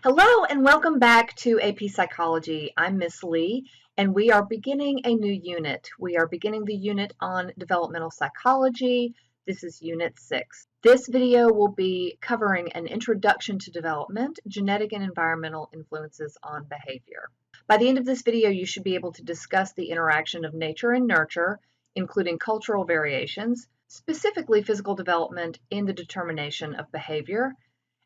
Hello and welcome back to AP Psychology. I'm Miss Lee and we are beginning a new unit. We are beginning the unit on developmental psychology. This is Unit 6. This video will be covering an introduction to development, genetic and environmental influences on behavior. By the end of this video, you should be able to discuss the interaction of nature and nurture, including cultural variations, specifically physical development in the determination of behavior,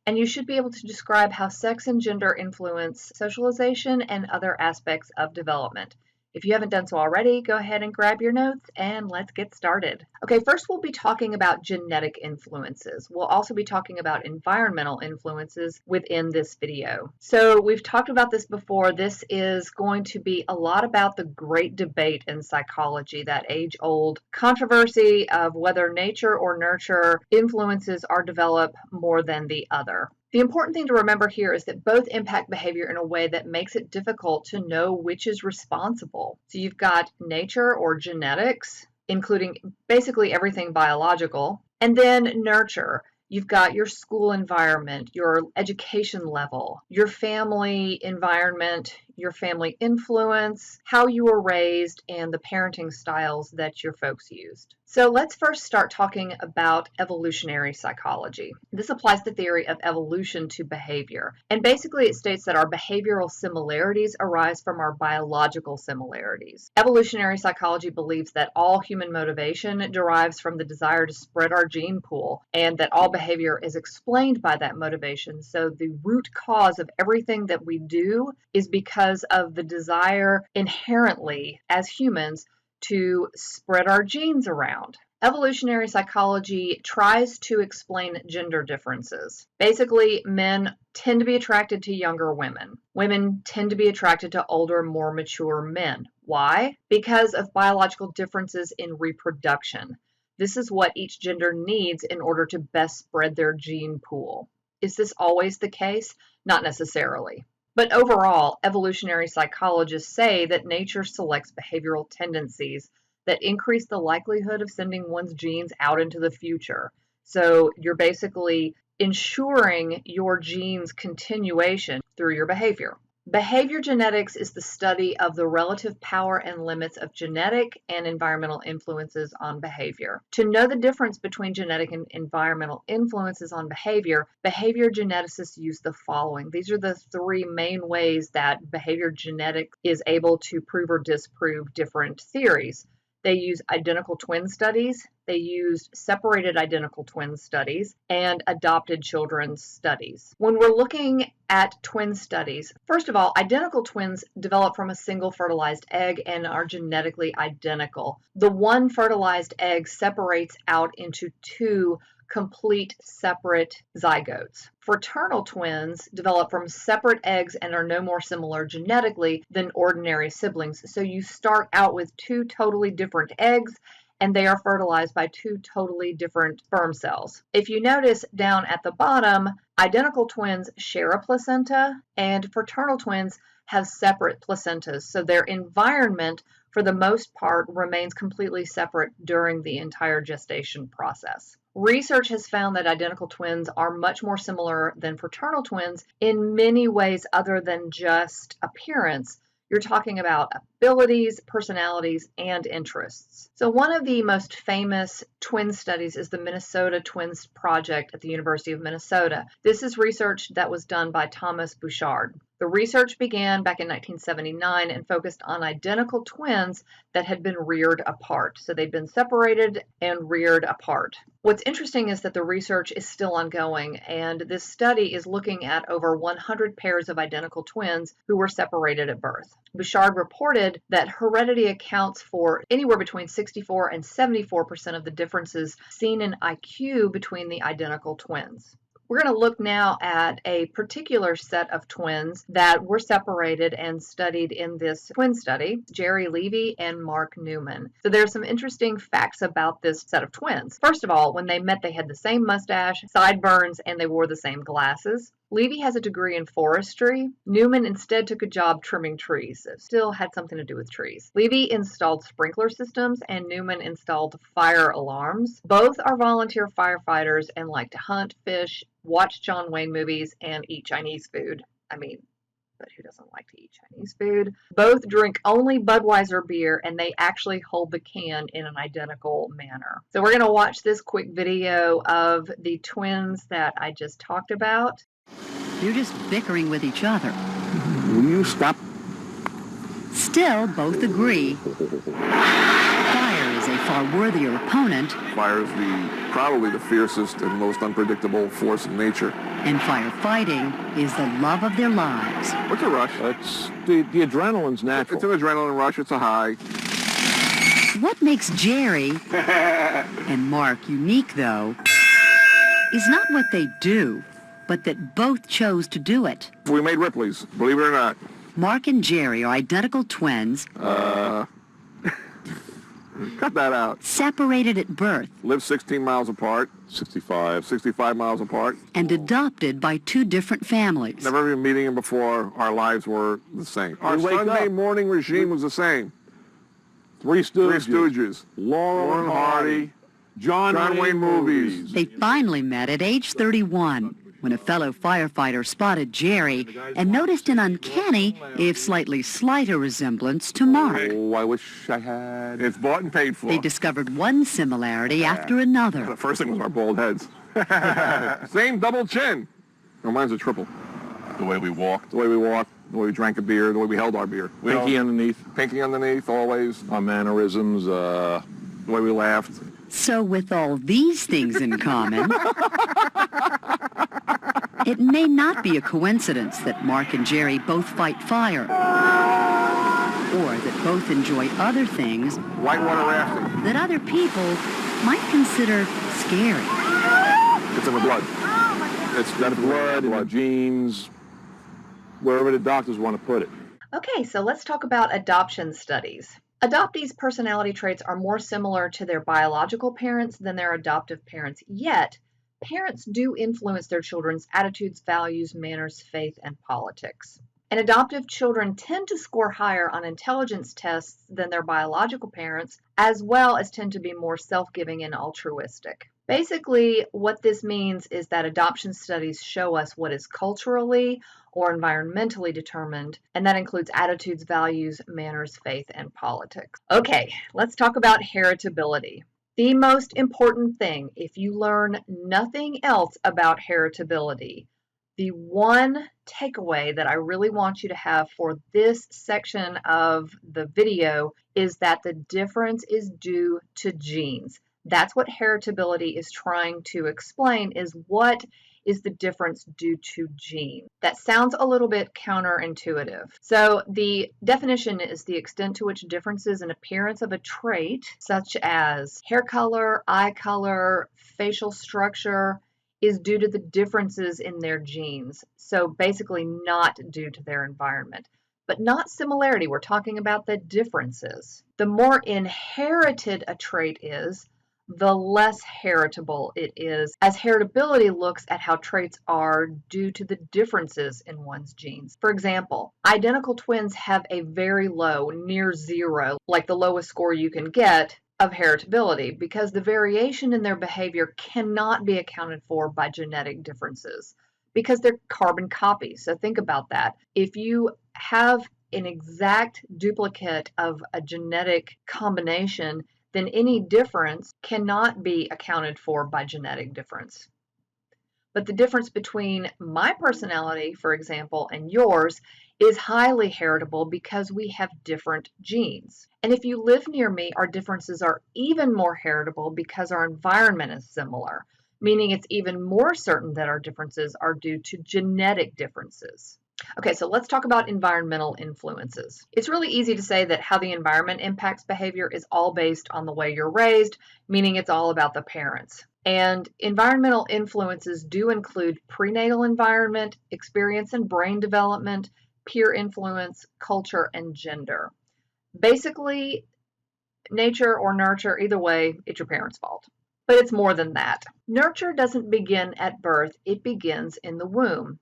and you should be able to describe how sex and gender influence socialization and other aspects of development. If you haven't done so already, go ahead and grab your notes and let's get started. Okay, first we'll be talking about genetic influences. We'll also be talking about environmental influences within this video. So we've talked about this before. This is going to be a lot about the great debate in psychology, that age-old controversy of whether nature or nurture influences are developed more than the other. The important thing to remember here is that both impact behavior in a way that makes it difficult to know which is responsible. So you've got nature or genetics, including basically everything biological, and then nurture. You've got your school environment, your education level, your family environment, your family influence, how you were raised, and the parenting styles that your folks used. So let's first start talking about evolutionary psychology. This applies the theory of evolution to behavior. And basically it states that our behavioral similarities arise from our biological similarities. Evolutionary psychology believes that all human motivation derives from the desire to spread our gene pool, and that all behavior is explained by that motivation. So the root cause of everything that we do is because of the desire inherently as humans to spread our genes around. Evolutionary psychology tries to explain gender differences. Basically, men tend to be attracted to younger women. Women tend to be attracted to older, more mature men. Why? Because of biological differences in reproduction. This is what each gender needs in order to best spread their gene pool. Is this always the case? Not necessarily. But overall, evolutionary psychologists say that nature selects behavioral tendencies that increase the likelihood of sending one's genes out into the future. So you're basically ensuring your genes' continuation through your behavior. Behavior genetics is the study of the relative power and limits of genetic and environmental influences on behavior. To know the difference between genetic and environmental influences on behavior, behavior geneticists use the following. These are the three main ways that behavior genetics is able to prove or disprove different theories. They use identical twin studies, they used separated identical twin studies, and adopted children's studies. When we're looking at twin studies, first of all, identical twins develop from a single fertilized egg and are genetically identical. The one fertilized egg separates out into two complete separate zygotes. Fraternal twins develop from separate eggs and are no more similar genetically than ordinary siblings. So you start out with two totally different eggs and they are fertilized by two totally different sperm cells. If you notice down at the bottom, identical twins share a placenta and fraternal twins have separate placentas. So their environment, for the most part, remains completely separate during the entire gestation process. Research has found that identical twins are much more similar than fraternal twins in many ways other than just appearance. You're talking about abilities, personalities, and interests. So one of the most famous twin studies is the Minnesota Twins Project at the University of Minnesota. This is research that was done by Thomas Bouchard. The research began back in 1979 and focused on identical twins that had been reared apart. So they'd been separated and reared apart. What's interesting is that the research is still ongoing, and this study is looking at over 100 pairs of identical twins who were separated at birth. Bouchard reported that heredity accounts for anywhere between 64 and 74% of the differences seen in IQ between the identical twins. We're going to look now at a particular set of twins that were separated and studied in this twin study, Jerry Levy and Mark Newman. So there's some interesting facts about this set of twins. First of all, when they met, they had the same mustache, sideburns, and they wore the same glasses. Levy has a degree in forestry. Newman instead took a job trimming trees. So still had something to do with trees. Levy installed sprinkler systems and Newman installed fire alarms. Both are volunteer firefighters and like to hunt, fish, watch John Wayne movies, and eat Chinese food. I mean, but who doesn't like to eat Chinese food? Both drink only Budweiser beer, and they actually hold the can in an identical manner. So we're going to watch this quick video of the twins that I just talked about. They're just bickering with each other. Will you stop? Still, both agree fire is a far worthier opponent, Fire is probably the fiercest and most unpredictable force in nature. and firefighting is the love of their lives. What's a rush? It's the adrenaline's natural. It's an adrenaline rush. It's a high. What makes Jerry and Mark unique, though, is not what they do, but that both chose to do it. We made Ripley's, believe it or not. Mark and Jerry are identical twins, Cut that out. separated at birth Live 16 miles apart. 65 miles apart. and adopted by two different families. Never even meeting him before. Our lives were the same. Our We wake Sunday up. morning regime was the same. Three Three Stooges. Stooges. Laurel and Hardy. John Wayne movies. They finally met at age 31 when a fellow firefighter spotted Jerry and noticed an uncanny, if slightly slighter resemblance to Mark. Oh, I wish I had. It's bought and paid for. They discovered one similarity after another. The first thing was our bald heads. Same double chin. No, mine's a triple. The way we walked. The way we walked, the way we drank a beer, the way we held our beer. Pinky underneath. Pinky underneath, always. Our mannerisms. The way we laughed. So with all these things in common, it may not be a coincidence that Mark and Jerry both fight fire, or that both enjoy other things Whitewater rafting. that other people might consider scary. It's in the blood. It's The definitely blood and the genes, wherever the doctors want to put it. Okay, so let's talk about adoption studies. Adoptees' personality traits are more similar to their biological parents than their adoptive parents, yet parents do influence their children's attitudes, values, manners, faith, and politics. And adoptive children tend to score higher on intelligence tests than their biological parents, as well as tend to be more self-giving and altruistic. Basically, what this means is that adoption studies show us what is culturally or environmentally determined, and that includes attitudes, values, manners, faith, and politics. Okay, let's talk about heritability. The most important thing, if you learn nothing else about heritability, the one takeaway that I really want you to have for this section of the video is that the difference is due to genes. That's what heritability is trying to explain, is what is the difference due to genes. That sounds a little bit counterintuitive. So the definition is the extent to which differences in appearance of a trait, such as hair color, eye color, facial structure, is due to the differences in their genes. So basically not due to their environment. But not similarity, we're talking about the differences. The more inherited a trait is, the less heritable it is, as heritability looks at how traits are due to the differences in one's genes. For example, identical twins have a very low, near zero, like the lowest score you can get, of heritability, because the variation in their behavior cannot be accounted for by genetic differences, because they're carbon copies. So think about that. If you have an exact duplicate of a genetic combination, then any difference cannot be accounted for by genetic difference. But the difference between my personality, for example, and yours is highly heritable because we have different genes. And if you live near me, our differences are even more heritable because our environment is similar, meaning it's even more certain that our differences are due to genetic differences. Okay, so let's talk about environmental influences. It's really easy to say that how the environment impacts behavior is all based on the way you're raised, meaning it's all about the parents. And environmental influences do include prenatal environment, experience and brain development, peer influence, culture, and gender. Basically, nature or nurture, either way, it's your parents' fault. But it's more than that. Nurture doesn't begin at birth, it begins in the womb.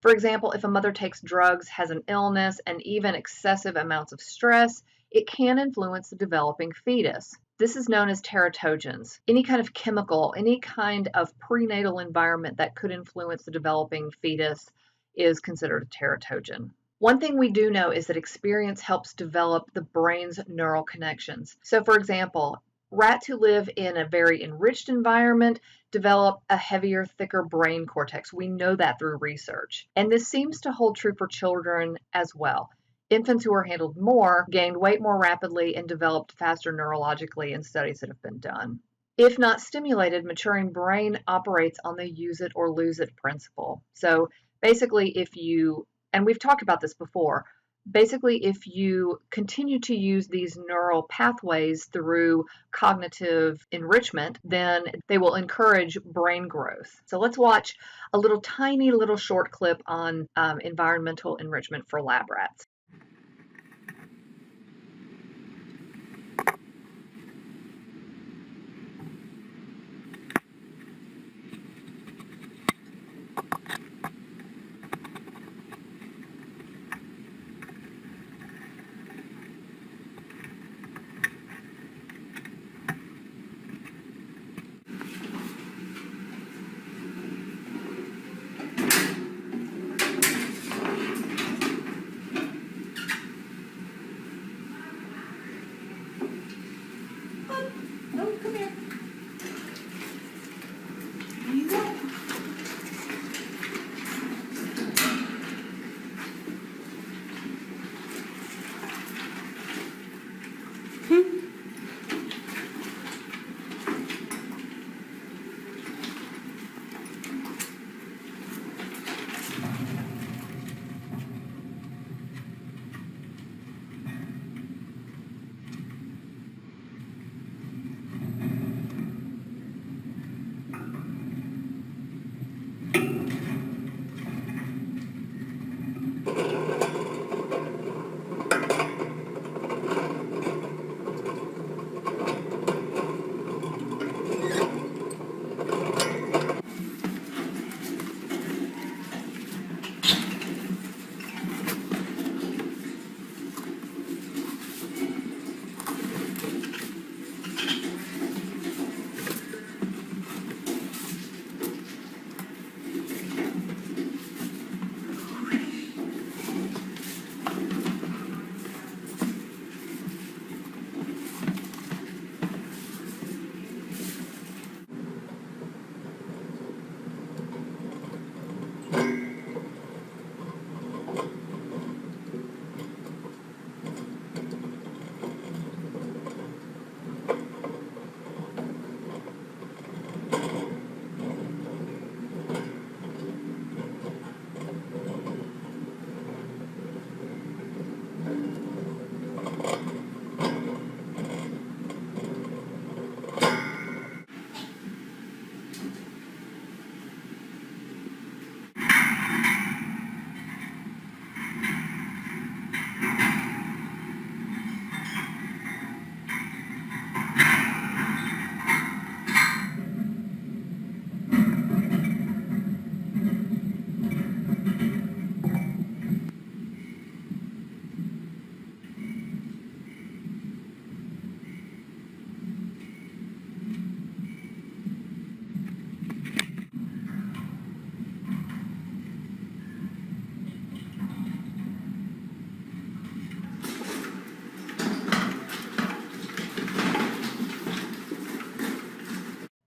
For example, if a mother takes drugs, has an illness, and even excessive amounts of stress, it can influence the developing fetus. This is known as teratogens. Any kind of chemical, any kind of prenatal environment that could influence the developing fetus is considered a teratogen. One thing we do know is that experience helps develop the brain's neural connections. So for example, rats who live in a very enriched environment develop a heavier, thicker brain cortex. We know that through research. And this seems to hold true for children as well. Infants who were handled more gained weight more rapidly and developed faster neurologically in studies that have been done. If not stimulated, maturing brain operates on the use it or lose it principle. So basically, and we've talked about this before, basically, if you continue to use these neural pathways through cognitive enrichment, then they will encourage brain growth. So let's watch a tiny little short clip on environmental enrichment for lab rats.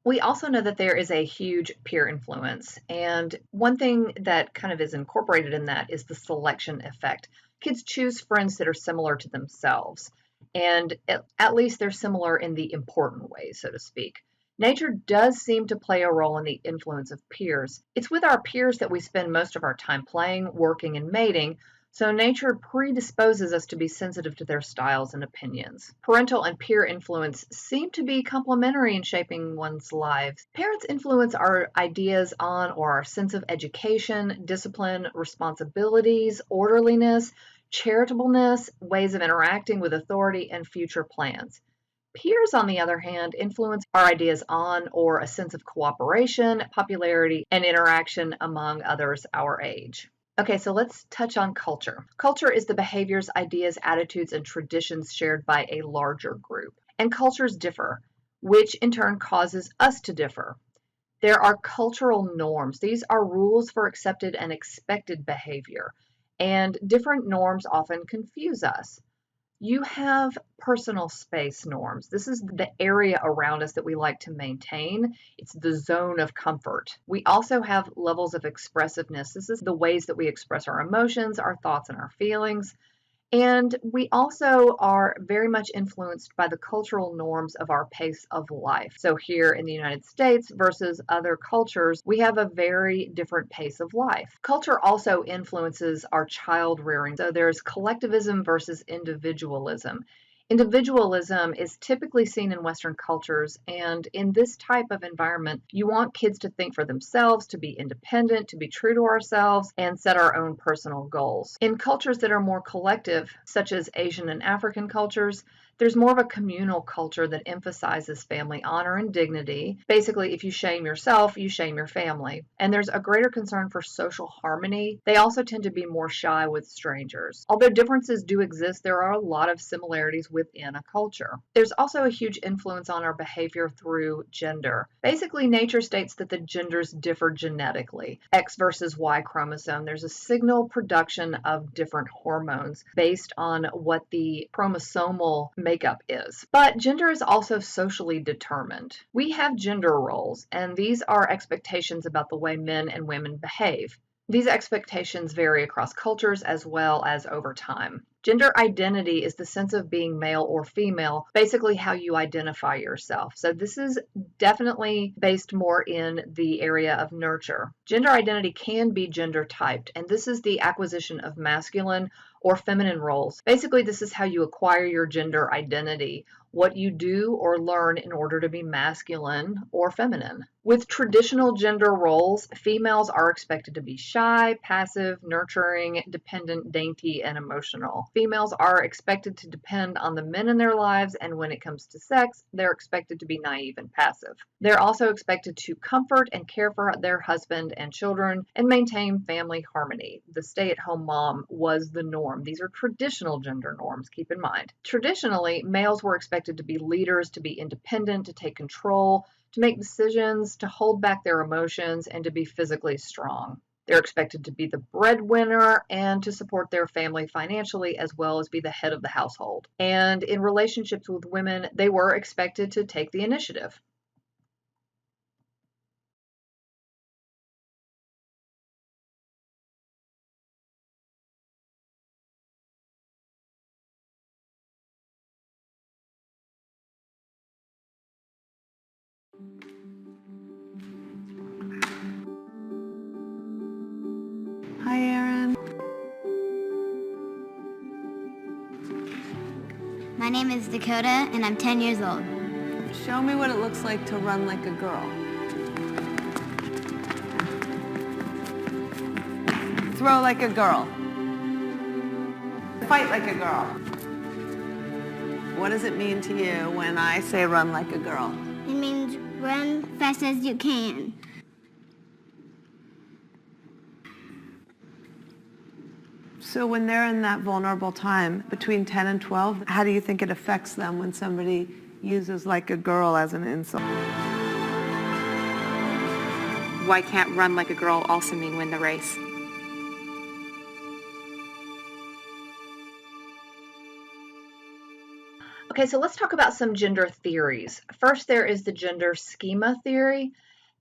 We also know that there is a huge peer influence, and one thing that kind of is incorporated in that is the selection effect. Kids choose friends that are similar to themselves, and at least they're similar in the important ways, so to speak. Nature does seem to play a role in the influence of peers. It's with our peers that we spend most of our time playing, working, and mating, so nature predisposes us to be sensitive to their styles and opinions. Parental and peer influence seem to be complementary in shaping one's lives. Parents influence our ideas on or our sense of education, discipline, responsibilities, orderliness, charitableness, ways of interacting with authority, and future plans. Peers, on the other hand, influence our ideas on or a sense of cooperation, popularity, and interaction among others our age. Okay, so let's touch on culture. Culture is the behaviors, ideas, attitudes, and traditions shared by a larger group. And cultures differ, which in turn causes us to differ. There are cultural norms. These are rules for accepted and expected behavior, and different norms often confuse us. You have personal space norms. This is the area around us that we like to maintain. It's the zone of comfort. We also have levels of expressiveness. This is the ways that we express our emotions, our thoughts, and our feelings. And we also are very much influenced by the cultural norms of our pace of life. So, here in the United States versus other cultures, we have a very different pace of life. Culture also influences our child rearing. So, there's collectivism versus individualism. Individualism is typically seen in Western cultures, and in this type of environment, you want kids to think for themselves, to be independent, to be true to ourselves, and set our own personal goals. In cultures that are more collective, such as Asian and African cultures, there's more of a communal culture that emphasizes family honor and dignity. Basically, if you shame yourself, you shame your family. And there's a greater concern for social harmony. They also tend to be more shy with strangers. Although differences do exist, there are a lot of similarities within a culture. There's also a huge influence on our behavior through gender. Basically, nature states that the genders differ genetically. X versus Y chromosome, there's a signal production of different hormones based on what the chromosomal makeup is. But gender is also socially determined. We have gender roles, and these are expectations about the way men and women behave. These expectations vary across cultures as well as over time. Gender identity is the sense of being male or female, basically how you identify yourself. So this is definitely based more in the area of nurture. Gender identity can be gender typed, and this is the acquisition of masculine or feminine roles. Basically, this is how you acquire your gender identity, what you do or learn in order to be masculine or feminine. With traditional gender roles, females are expected to be shy, passive, nurturing, dependent, dainty, and emotional. Females are expected to depend on the men in their lives, and when it comes to sex, they're expected to be naive and passive. They're also expected to comfort and care for their husband and children and maintain family harmony. The stay-at-home mom was the norm. These are traditional gender norms, keep in mind. Traditionally, males were expected to be leaders, to be independent, to take control, to make decisions, to hold back their emotions, and to be physically strong. They're expected to be the breadwinner and to support their family financially, as well as be the head of the household. And in relationships with women, they were expected to take the initiative. Hi, Erin. My name is Dakota, and I'm 10 years old. Show me what it looks like to run like a girl. Throw like a girl. Fight like a girl. What does it mean to you when I say run like a girl? It means run fast as you can. So when they're in that vulnerable time between 10 and 12, how do you think it affects them when somebody uses like a girl as an insult? Why can't run like a girl also mean win the race? Okay, so let's talk about some gender theories. First, there is the gender schema theory.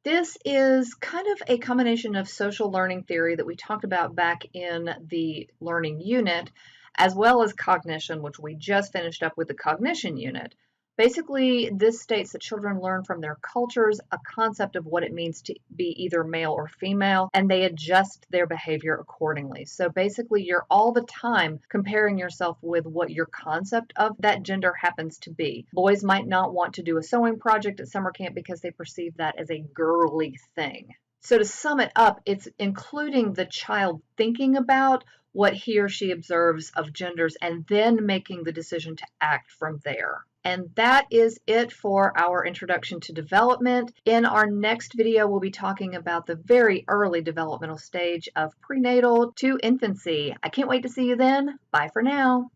This is kind of a combination of social learning theory that we talked about back in the learning unit, as well as cognition, which we just finished up with the cognition unit. Basically, this states that children learn from their cultures a concept of what it means to be either male or female, and they adjust their behavior accordingly. So basically, you're all the time comparing yourself with what your concept of that gender happens to be. Boys might not want to do a sewing project at summer camp because they perceive that as a girly thing. So to sum it up, it's including the child thinking about what he or she observes of genders and then making the decision to act from there. And that is it for our introduction to development. In our next video, we'll be talking about the very early developmental stage of prenatal to infancy. I can't wait to see you then. Bye for now.